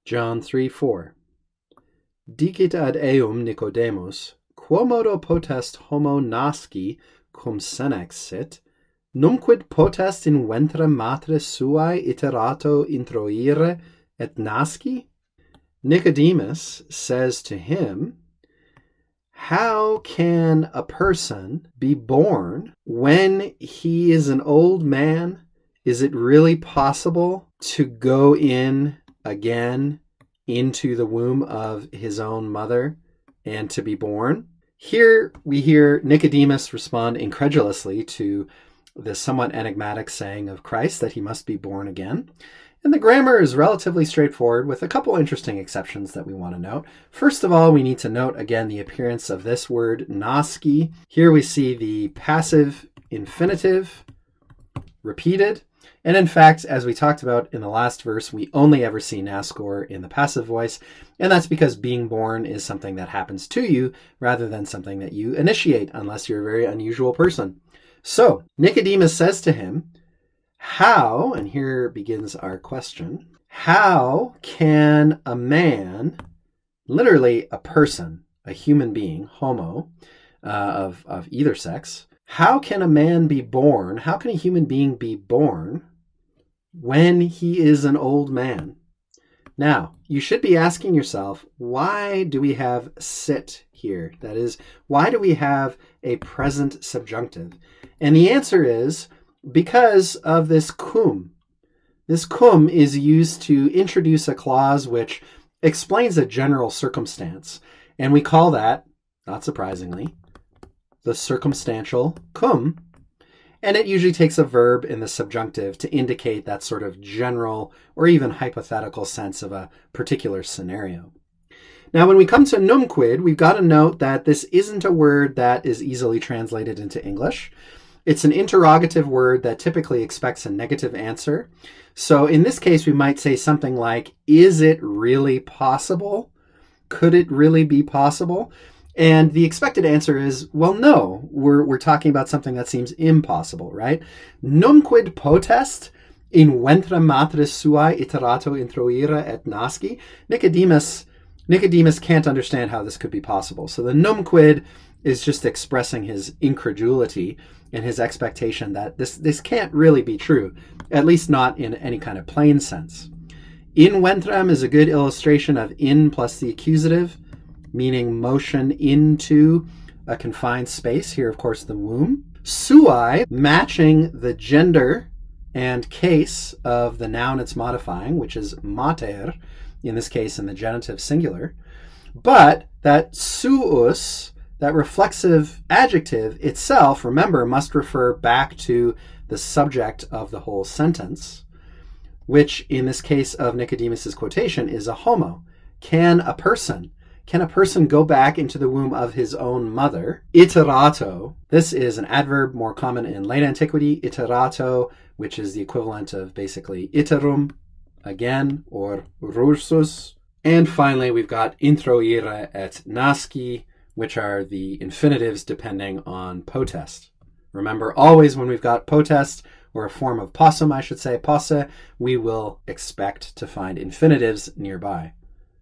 John 3:4. Dicit ad eum Nicodemus, quomodo potest homo nasci cum senex sit, numquid potest in ventre matris suae iterato introire et nasci? Nicodemus says to him, how can a person be born when he is an old man? Is it really possible to go in again into the womb of his own mother and to be born? Here we hear Nicodemus respond incredulously to the somewhat enigmatic saying of Christ that he must be born again. And the grammar is relatively straightforward with a couple interesting exceptions that we want to note. First of all, we need to note again the appearance of this word nasci. Here we see the passive infinitive repeated. And in fact, as we talked about in the last verse, we only ever see nascor in the passive voice. And that's because being born is something that happens to you rather than something that you initiate, unless you're a very unusual person. So Nicodemus says to him, how, and here begins our question, how can a man, literally a person, a human being, homo, of either sex, how can a man be born, how can a human being be born when he is an old man? Now, you should be asking yourself, why do we have sit here? That is, why do we have a present subjunctive? And the answer is, because of this cum. This cum is used to introduce a clause which explains a general circumstance. And we call that, not surprisingly, the circumstantial cum. And it usually takes a verb in the subjunctive to indicate that sort of general or even hypothetical sense of a particular scenario. Now, when we come to numquid, we've got to note that this isn't a word that is easily translated into English. It's an interrogative word that typically expects a negative answer. So in this case, we might say something like, is it really possible? Could it really be possible? And the expected answer is, well, no, we're talking about something that seems impossible, right? Numquid potest in ventre matris suae iterato introire et nasci. Nicodemus can't understand how this could be possible. So the numquid is just expressing his incredulity and his expectation that this can't really be true, at least not in any kind of plain sense. In ventrem is a good illustration of in plus the accusative, meaning motion into a confined space. Here, of course, the womb. Suae, matching the gender and case of the noun it's modifying, which is mater, in this case in the genitive singular. But that suus, that reflexive adjective itself, remember, must refer back to the subject of the whole sentence, which in this case of Nicodemus's quotation is a homo. Can a person go back into the womb of his own mother? Iterato, this is an adverb more common in late antiquity. Iterato, which is the equivalent of basically iterum, again, or rursus. And finally, we've got introire et nasci, which are the infinitives depending on potest. Remember, always when we've got potest, or a form of possum, I should say, posse, we will expect to find infinitives nearby.